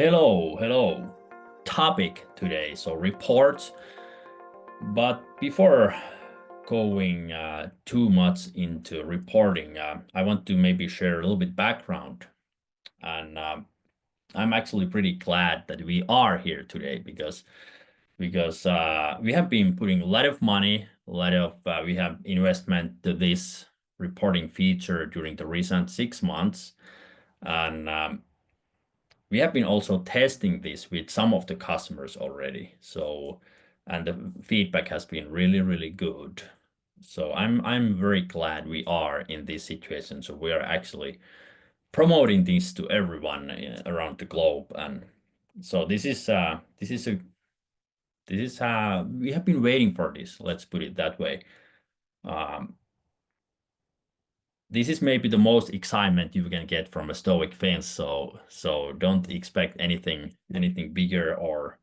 Hello. Topic today, so reports. But before going too much into reporting, I want to maybe share a little bit background. And I'm actually pretty glad that we are here today because we have been putting a lot of money, we have investment to this reporting feature during the recent 6 months, and we have been also testing this with some of the customers already. So, and the feedback has been really good. So I'm very glad we are in this situation. So we are actually promoting this to everyone around the globe. And so we have been waiting for this. Let's put it that way. Um, this is maybe the most excitement you can get from a Stoic fence. So don't expect anything bigger or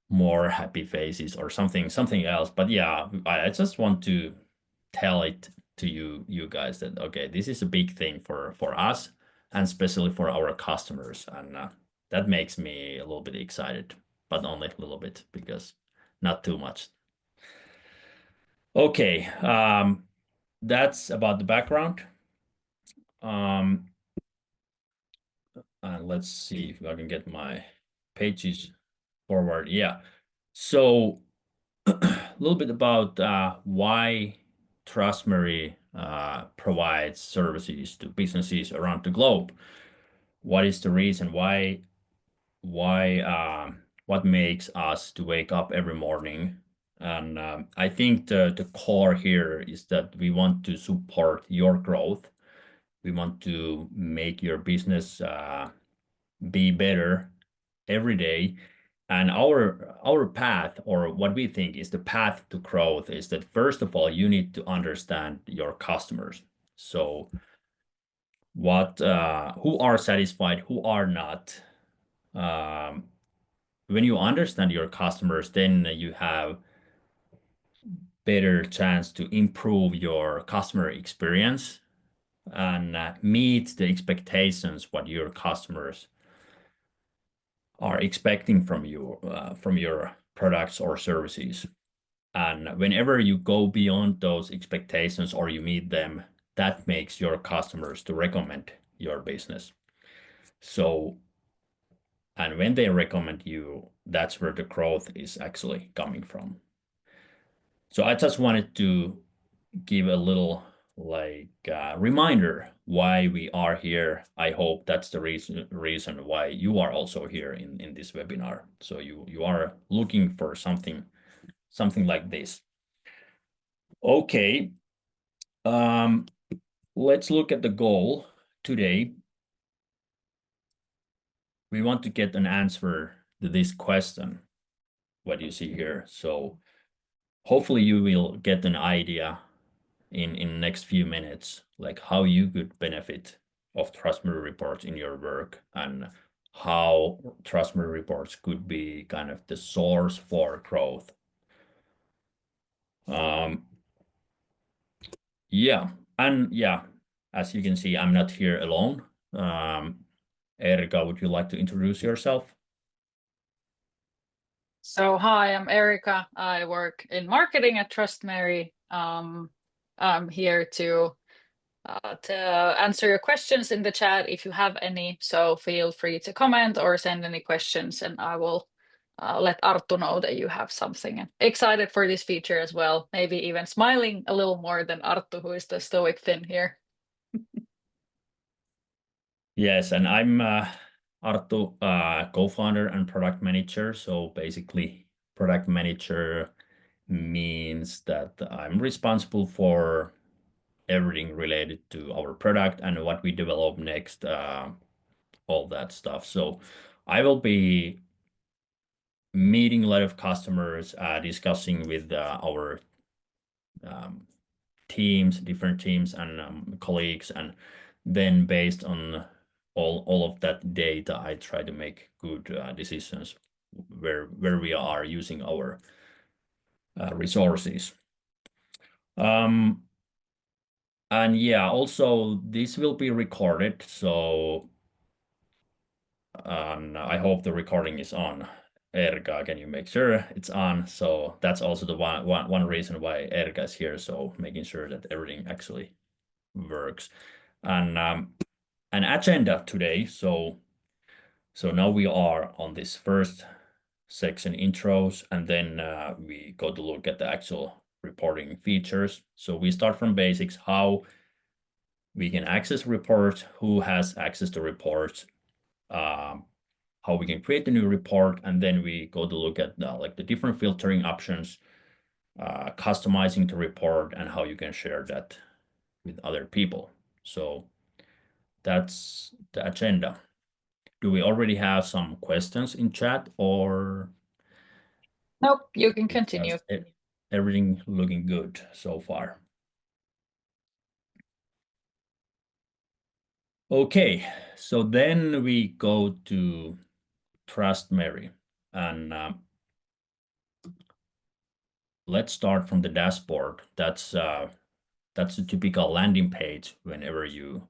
more happy faces or something else. But yeah, I just want to tell it to you guys that okay, this is a big thing for us and especially for our customers, and that makes me a little bit excited, but only a little bit because not too much. Okay, that's about the background. Um, and let's see if I can get my pages forward. Yeah. So a little bit about why Trustmary provides services to businesses around the globe. What is the reason what makes us to wake up every morning? And I think the core here is that we want to support your growth. We want to make your business be better every day. And our path, or what we think is the path to growth, is that first of all, you need to understand your customers. So who are satisfied, who are not. Um, when you understand your customers, then you have better chance to improve your customer experience and meet the expectations what your customers are expecting from you from your products or services. And whenever you go beyond those expectations or you meet them, that makes your customers to recommend your business. So, and when they recommend you, that's where the growth is actually coming from. So I just wanted to give a little reminder why we are here. I hope that's the reason why you are also here in this webinar. So you are looking for something like this. Okay. Let's look at the goal today. We want to get an answer to this question, what you see here. So hopefully you will get an idea in next few minutes, like how you could benefit of Trustmere reports in your work and how Trustmere reports could be kind of the source for growth. Yeah, and yeah, as you can see, I'm not here alone. Erika, would you like to introduce yourself? So hi, I'm Erika. I work in marketing at Trustmary. I'm here to answer your questions in the chat if you have any. So feel free to comment or send any questions, and I will let Arttu know that you have something. And excited for this feature as well. Maybe even smiling a little more than Arttu, who is the stoic Finn here. Yes, and I'm Arttu, co-founder and product manager. So basically, product manager means that I'm responsible for everything related to our product and what we develop next, all that stuff. So I will be meeting a lot of customers, discussing with our um, different teams and colleagues, and then based on all of that data, I try to make good decisions where we are using our resources. And yeah, also this will be recorded, so and I hope the recording is on. Erga, can you make sure it's on? So that's also the one reason why Erga is here. So making sure that everything actually works. And an agenda today. So now we are on this first section intros, and then we go to look at the actual reporting features. So we start from basics, how we can access reports, who has access to reports, how we can create the new report, and then we go to look at like the different filtering options, customizing the report, and how you can share that with other people. So that's the agenda. Do we already have some questions in chat, or Nope, you can is continue. everything looking good so far? Okay, so then we go to Trust Mary, and let's start from the dashboard. That's a typical landing page whenever you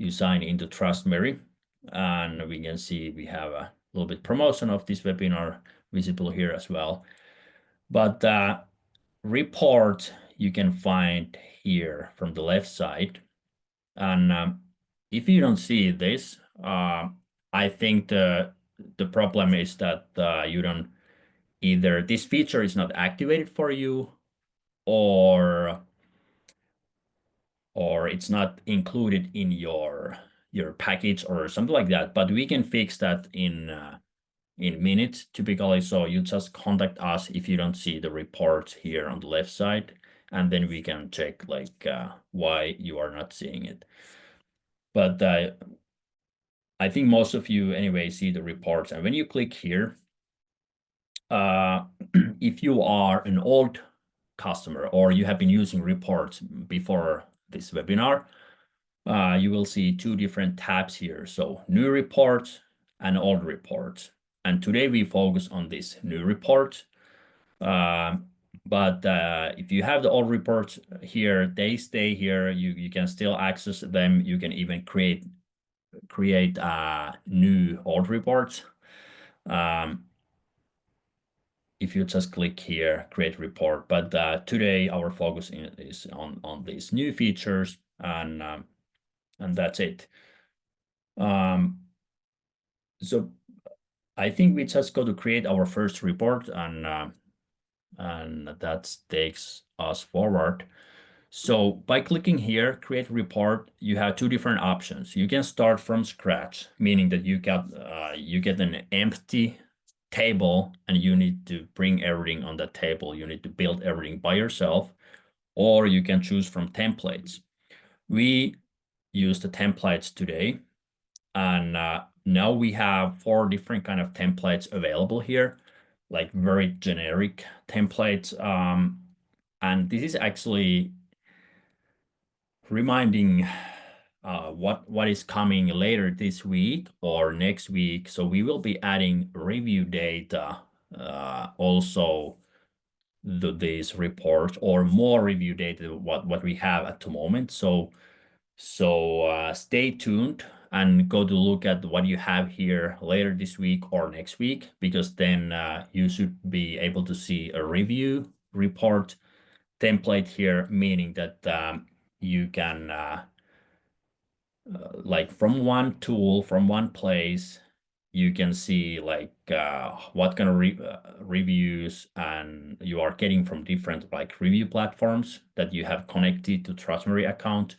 sign into Trust Mary, and we can see we have a little bit promotion of this webinar visible here as well. But report you can find here from the left side, and if you don't see this, I think the problem is that you don't either this feature is not activated for you, or it's not included in your package or something like that. But we can fix that in minutes typically. So you just contact us if you don't see the report here on the left side, and then we can check like why you are not seeing it. But I think most of you anyway see the reports, and when you click here, if you are an old customer or you have been using reports before this webinar, you will see two different tabs here. So new reports and old reports. And today we focus on this new report. But if you have the old reports here, they stay here. You can still access them. You can even create new old reports. If you just click here, create report. But today our focus is on these new features, and that's it. So I think we just go to create our first report, and that takes us forward. So by clicking here, create report, you have two different options. You can start from scratch, meaning that you get an empty table and you need to bring everything on that table. You need to build everything by yourself, or you can choose from templates. We use the templates today, and now we have 4 different kind of templates available here, like very generic templates. And this is actually reminding what is coming later this week or next week. So we will be adding review data, also these reports, or more review data what we have at the moment. So stay tuned and go to look at what you have here later this week or next week, because then you should be able to see a review report template here, meaning that you can like from one tool, from one place, you can see like what kind of reviews and you are getting from different like review platforms that you have connected to Trustmary account.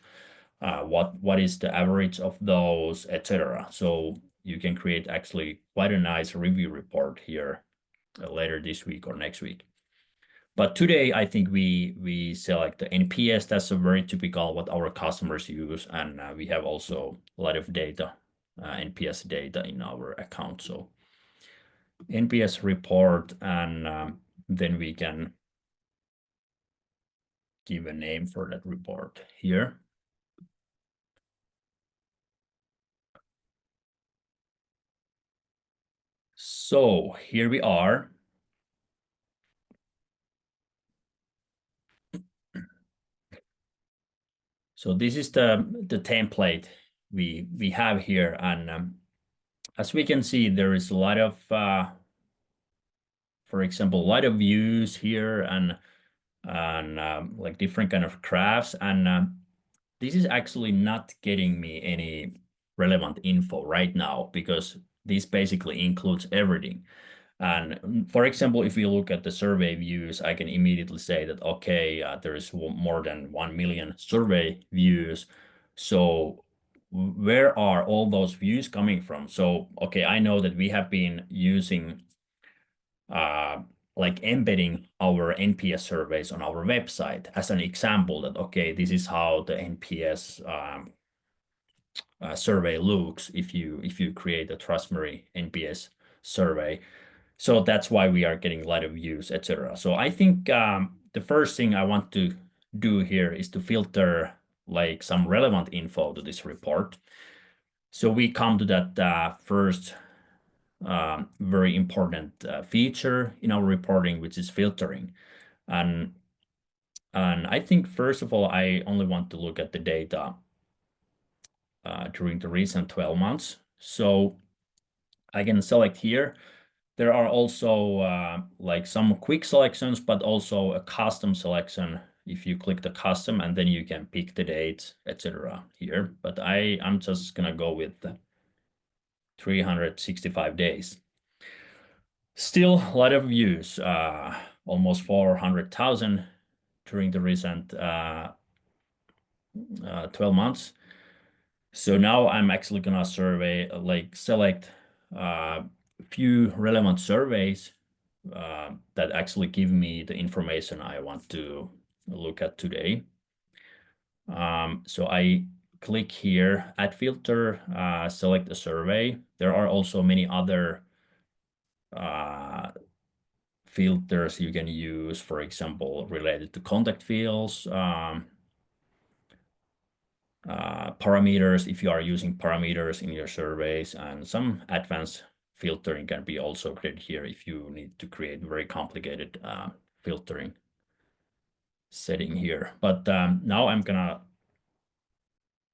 What is the average of those, etc. So you can create actually quite a nice review report here later this week or next week. But today, I think we select the NPS. That's a very typical what our customers use, and we have also a lot of data, NPS data in our account. So NPS report, and then we can give a name for that report here. So here we are. So this is the template we have here, and as we can see, there is a lot of, for example, a lot of views here and like different kind of graphs. And this is actually not getting me any relevant info right now because this basically includes everything. And for example, if we look at the survey views, I can immediately say that, okay, there is more than 1 million survey views. So where are all those views coming from? So, okay, I know that we have been using uh, like embedding our NPS surveys on our website as an example that, okay, this is how the NPS survey looks if you create a Trustmary NPS survey. So that's why we are getting a lot of views, etc. So I think the first thing I want to do here is to filter like some relevant info to this report. So we come to that first very important feature in our reporting, which is filtering. And and I think first of all, I only want to look at the data during the recent 12 months. So I can select here. There are also like some quick selections, but also a custom selection if you click the custom and then you can pick the dates, etc. here. But I'm just gonna go with 365 days. Still a lot of views, almost 400,000 during the recent 12 months. So now I'm actually gonna select a few relevant surveys that actually give me the information I want to look at today. So I click here, add filter, select a survey. There are also many other filters you can use, for example, related to contact fields, parameters if you are using parameters in your surveys, and some advanced filtering can be also created here if you need to create very complicated filtering setting here. But now I'm gonna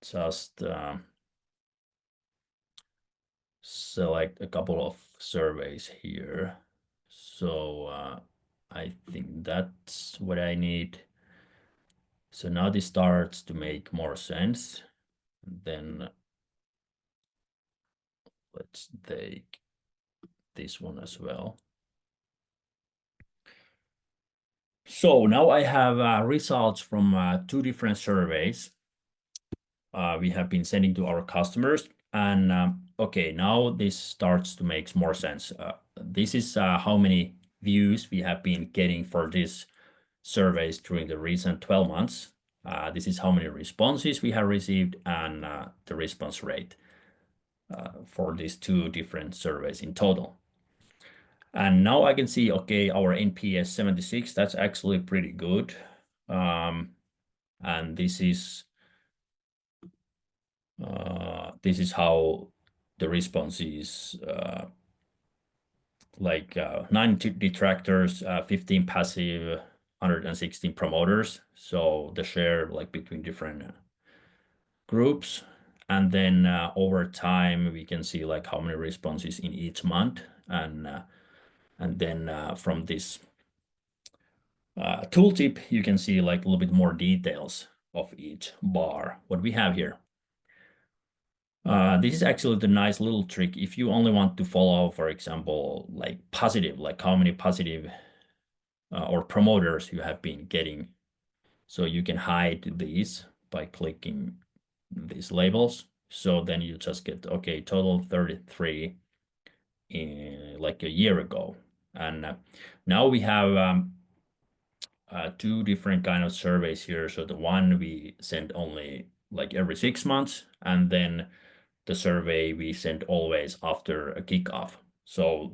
just select a couple of surveys here. So I think that's what I need. So now this starts to make more sense. Then let's take this one as well. So now I have results from two different surveys we have been sending to our customers. And okay, now this starts to make more sense. This is how many views we have been getting for these surveys during the recent 12 months. This is how many responses we have received and the response rate for these two different surveys in total. And now I can see, okay, our NPS 76, that's actually pretty good. And this is how the response is like 9 detractors, 15 passive, 116 promoters. So the share like between different groups. And then over time, we can see like how many responses in each month. And then from this tooltip, you can see like a little bit more details of each bar, what we have here. This is actually the nice little trick. If you only want to follow, for example, like positive, like how many positive or promoters you have been getting. So you can hide these by clicking these labels. So then you just get, okay, total 33 in like a year ago. And now we have two different kind of surveys here. So the one we send only like every 6 months, and then the survey we send always after a kickoff. So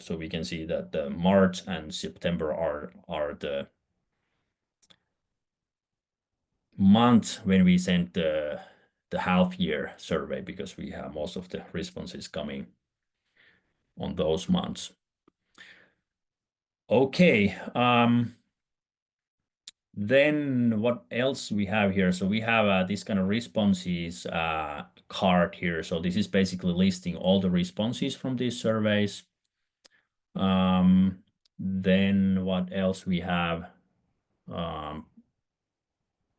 we can see that the March and September are the months when we send the half year survey because we have most of the responses coming on those months. Okay. Then what else we have here? So we have this kind of responses card here. So this is basically listing all the responses from these surveys. Then what else we have?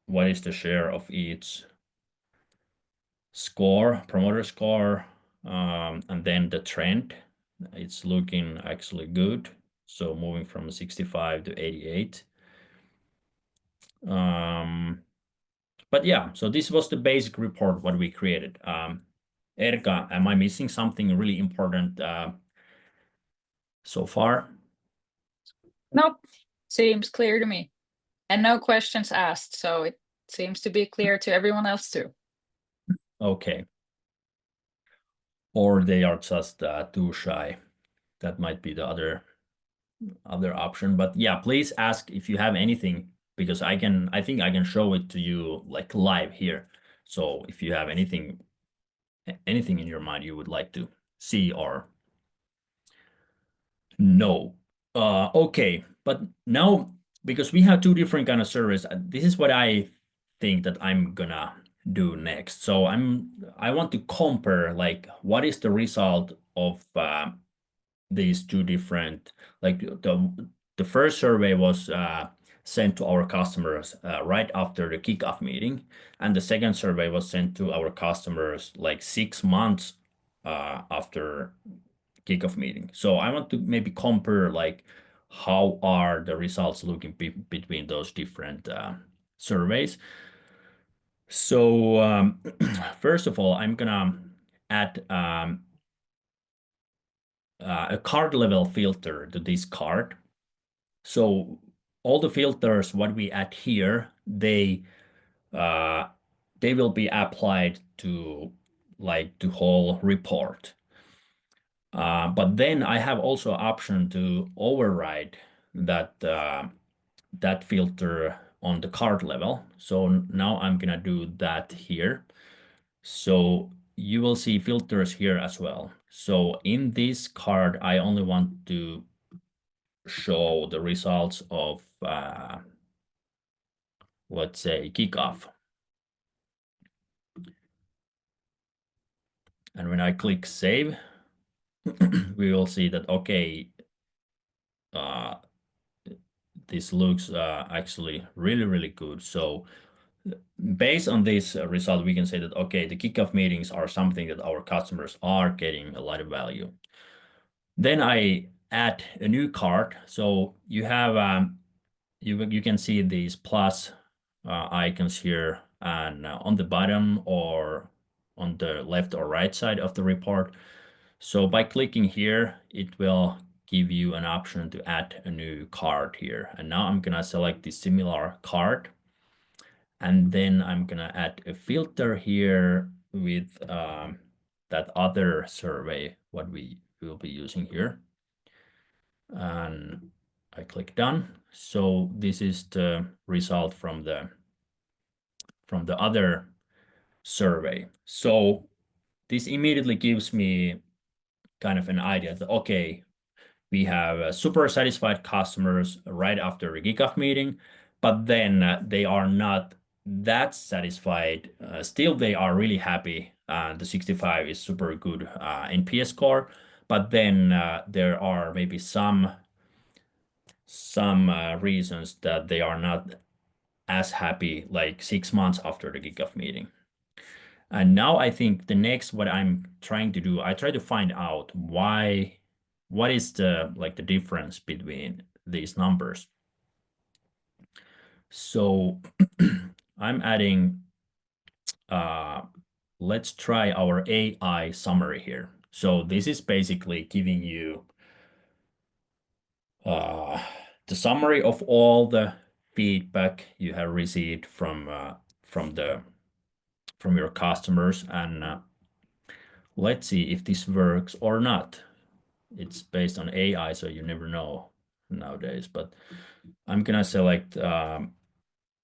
What is the share of each score, promoter score, and then the trend. It's looking actually good. So moving from 65 to 88. But yeah, so this was the basic report what we created. Erika, am I missing something really important so far? Nope, seems clear to me. And no questions asked, so it seems to be clear to everyone else too. Okay. Or they are just too shy. That might be the other option. But yeah, please ask if you have anything because I think I can show it to you like live here. So if you have anything in your mind you would like to see or know. Okay, but now because we have two different kind of surveys, this is what I think that I'm gonna do next. So I want to compare like what is the result of these two different like the first survey was sent to our customers right after the kickoff meeting, and the second survey was sent to our customers like 6 months after kickoff meeting. So I want to maybe compare like how are the results looking between those different surveys. So first of all, I'm gonna add a card level filter to this card. So all the filters, what we add here, uh, they will be applied to like the whole report. But then I have also option to override that filter on the card level. So now I'm gonna do that here. So you will see filters here as well. So in this card, I only want to show the results of, let's say, kickoff. And when I click save, we will see that, okay, uh, this looks actually really, really good. So based on this result, we can say that, okay, the kickoff meetings are something that our customers are getting a lot of value. Then I add a new card. So you have you can see these plus icons here and on the bottom or on the left or right side of the report. So by clicking here, it will give you an option to add a new card here. And now I'm gonna select the similar card. And then I'm gonna add a filter here with that other survey, what we will be using here. And I click done. So this is the result from the other survey. So this immediately gives me kind of an idea that, okay, we have super satisfied customers right after the kickoff meeting, but then they are not that satisfied. Still, they are really happy. The 65 is super good NPS score, but then there are maybe some reasons that they are not as happy like 6 months after the kickoff meeting. And now I think the next what I'm trying to do, I try to find out what is the like the difference between these numbers. So I'm adding, uh, let's try our AI summary here. So this is basically giving you uh, the summary of all the feedback you have received from your customers, and let's see if this works or not. It's based on AI, so you never know nowadays. But I'm gonna select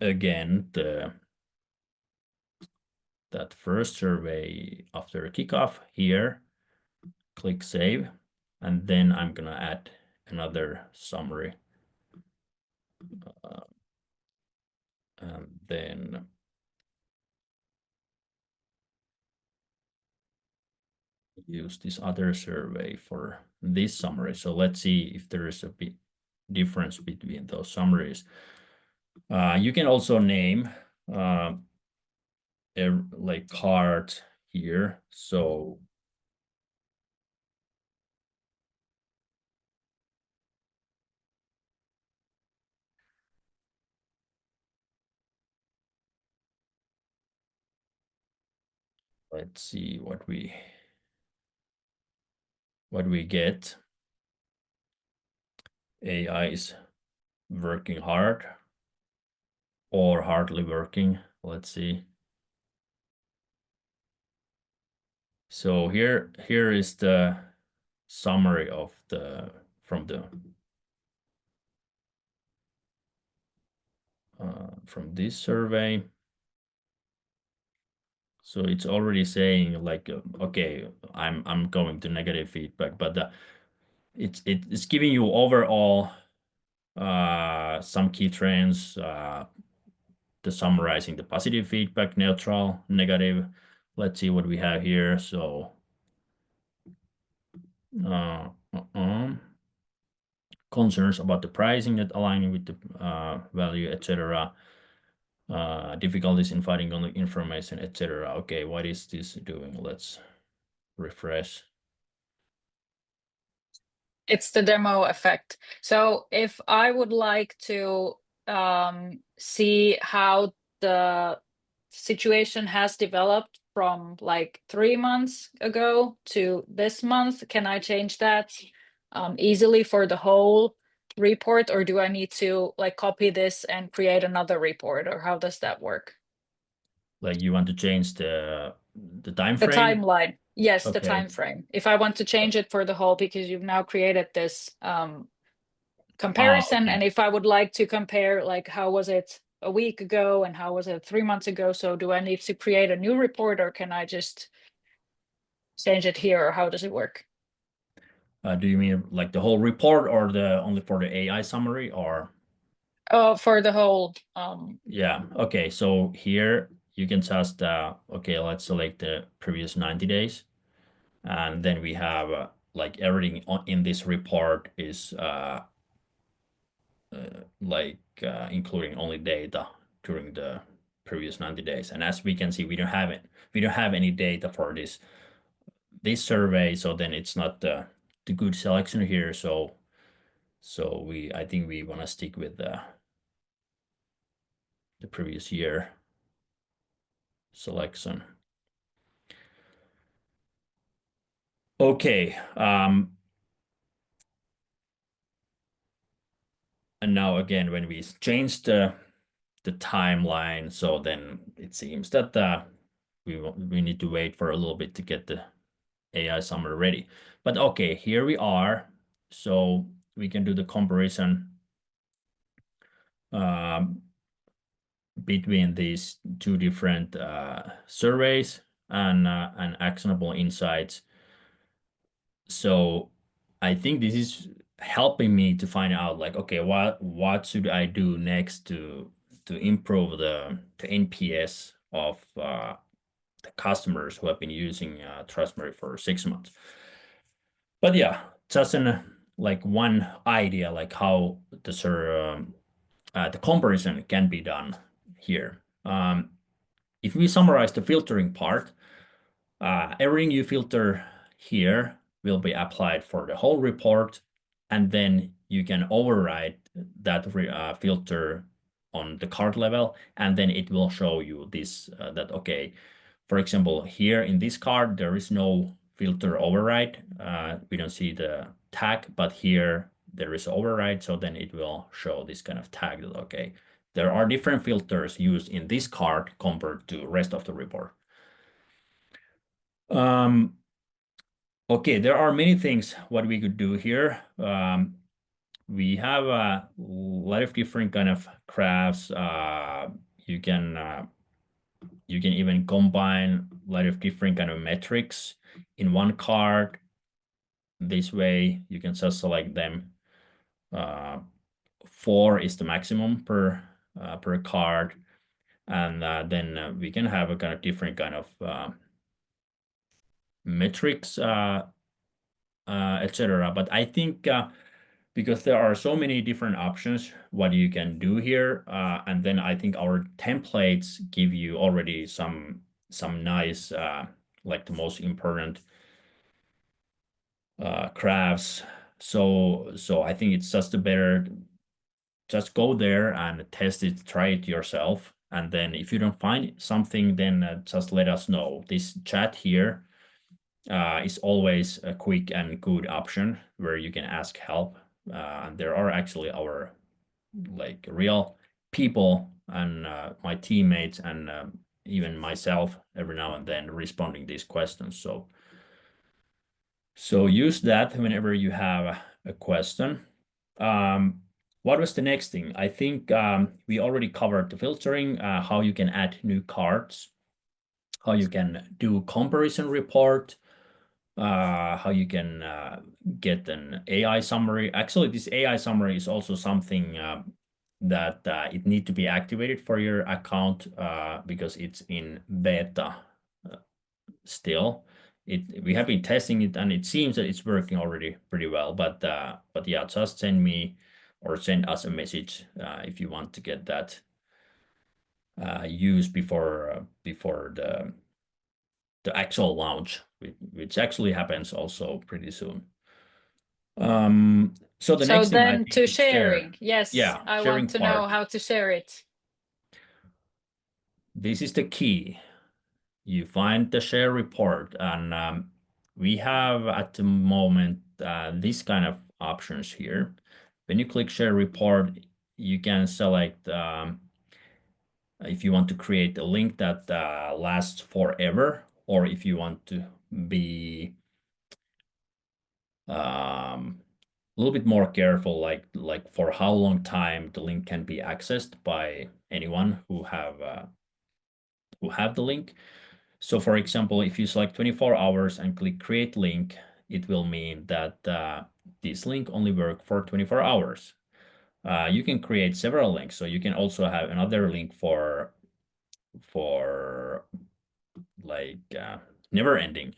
again that first survey after kickoff here, click save, and then I'm gonna add another summary. And then use this other survey for this summary. So let's see if there is a big difference between those summaries. You can also name a like card here. So let's see what we get. AI is working hard or hardly working. Let's see. So here is the summary of the from this survey. So it's already saying like, okay, I'm going to negative feedback, but it's giving you overall some key trends, the summarizing the positive feedback, neutral, negative. Let's see what we have here. So concerns about the pricing not aligning with the value, etc. Difficulties in finding on the information, etc. Okay, what is this doing? Let's refresh. It's the demo effect. So if I would like to see how the situation has developed from like 3 months ago to this month, can I change that easily for the whole report, or do I need to like copy this and create another report, or how does that work? Like you want to change the time The frame? timeline. Yes, the Okay. time frame. If I want to change it for the whole, because you've now created this comparison, Okay. and if I would like to compare like how was it a week ago and how was it 3 months ago, so do I need to create a new report, or can I just change it here, or how does it work? Do you mean like the whole report or the only for the AI summary or? Oh, for the whole Yeah. Okay. So here you can just, okay, let's select the previous 90 days. And then we have like everything in this report is like including only data during the previous 90 days. And as we can see, we don't have it. We don't have any data for this survey. So then it's not the good selection here. So I think we want to stick with the previous year selection. Okay. And now again, when we change the timeline, so then it seems that we need to wait for a little bit to get the AI summary ready. But okay, here we are. So we can do the comparison um, between these two different surveys and actionable insights. So I think this is helping me to find out like, okay, what should I do next to improve the NPS of the customers who have been using Trustberry for 6 months. But yeah, just like one idea like how the comparison can be done here. If we summarize the filtering part, everything you filter here will be applied for the whole report, and then you can override that filter on the card level, and then it will show you this that okay, for example, here in this card there is no filter override. We don't see the tag, but here there is override, so then it will show this kind of tag that okay, there are different filters used in this card compared to rest of the report. Okay, there are many things what we could do here. We have a lot of different kind of crafts. You can even combine a lot of different kind of metrics in one card. This way, you can just select them. Uh, 4 is the maximum per card. And then we can have a kind of different kind of metrics, etc. But I think because there are so many different options what you can do here, and then I think our templates give you already some nice like the most important crafts. So I think it's just a better just go there and test it, try it yourself. And then if you don't find something, then just let us know. This chat here is always a quick and good option where you can ask help. And there are actually our like real people and my teammates and even myself every now and then responding these questions. So use that whenever you have a question. What was the next thing? I think we already covered the filtering, how you can add new cards, how you can do comparison report, how you can get an AI summary. Actually, this AI summary is also something that it need to be activated for your account because it's in beta still. We have been testing it and it seems that it's working already pretty well. But yeah, just send me or send us a message if you want to get that used before the actual launch, which actually happens also pretty soon. So the So next thing I then think to is share. sharing. Yes, Yeah, I sharing want to know part. how to share it. This is the key. You find the share report, and we have at the moment this kind of options here. When you click share report, you can select if you want to create a link that lasts forever, or if you want to be a little bit more careful, like for how long time the link can be accessed by anyone who have the link. So for example, if you select 24 hours and click create link, it will mean that this link only work for 24 hours. You can create several links. So you can also have another link for like never ending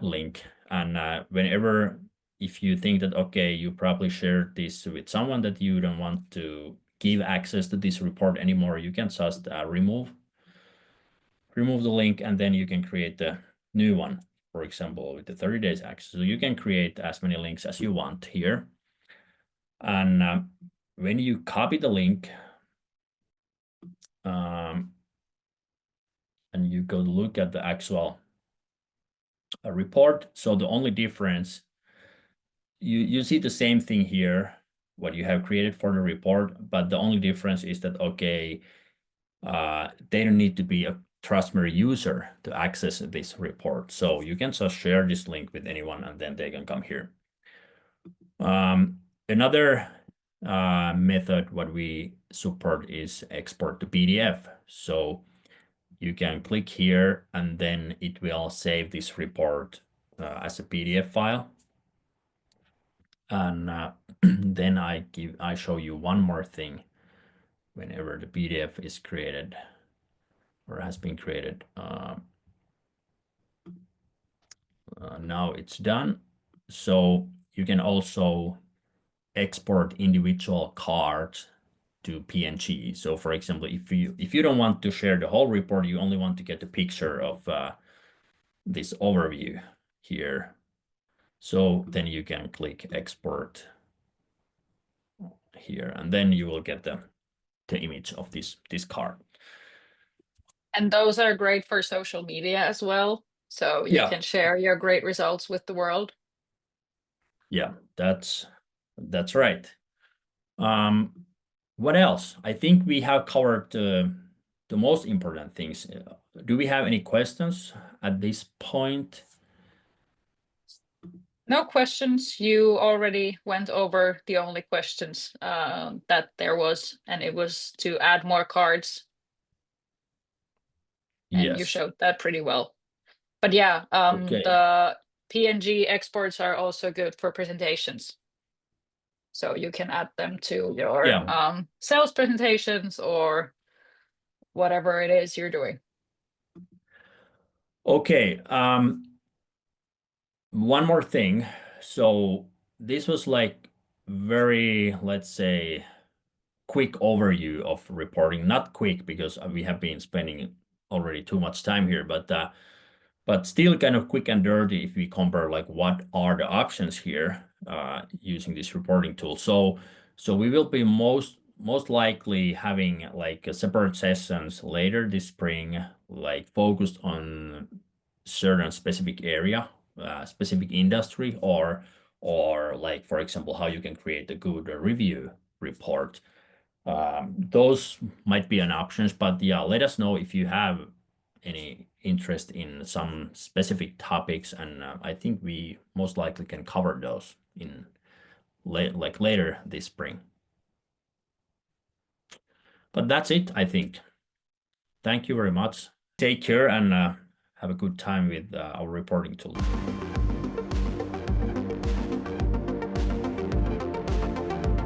link. And whenever, if you think that, okay, you probably shared this with someone that you don't want to give access to this report anymore, you can just remove the link and then you can create the new one, for example, with the 30 days access. So you can create as many links as you want here. And when you copy the link and you go look at the actual report, so the only difference, you see the same thing here, what you have created for the report, but the only difference is that, okay, they don't need to be a Trustmere user to access this report. So you can just share this link with anyone and then they can come here. Another method what we support is export to PDF. So you can click here and then it will save this report as a PDF file. And then I show you one more thing whenever the PDF is created or has been created. Now it's done. So you can also export individual cards to PNG. So for example, if you don't want to share the whole report, you only want to get a picture of this overview here. So then you can click export here, and then you will get the image of this card. And those are great for social media as well. So you Yeah, can share your great results with the world. yeah, that's right. What else? I think we have covered the most important things. Do we have any questions at this point? No questions. You already went over the only questions that there was, and it was to add more cards. And you Yes. showed that pretty well. But yeah, Okay. the PNG exports are also good for presentations. So you can add them to your Yeah. sales presentations or whatever it is you're doing. Okay. One more thing. So this was like very, let's say, quick overview of reporting. Not quick because we have been spending already too much time here, but still kind of quick and dirty if we compare like what are the options here using this reporting tool. So we will be most likely having like separate sessions later this spring, like focused on certain specific area, specific industry, or like for example how you can create a good review report. Those might be an options, but yeah, let us know if you have any interest in some specific topics, and I think we most likely can cover those in like later this spring. But that's it, I think. Thank you very much. Take care and have a good time with our reporting tool.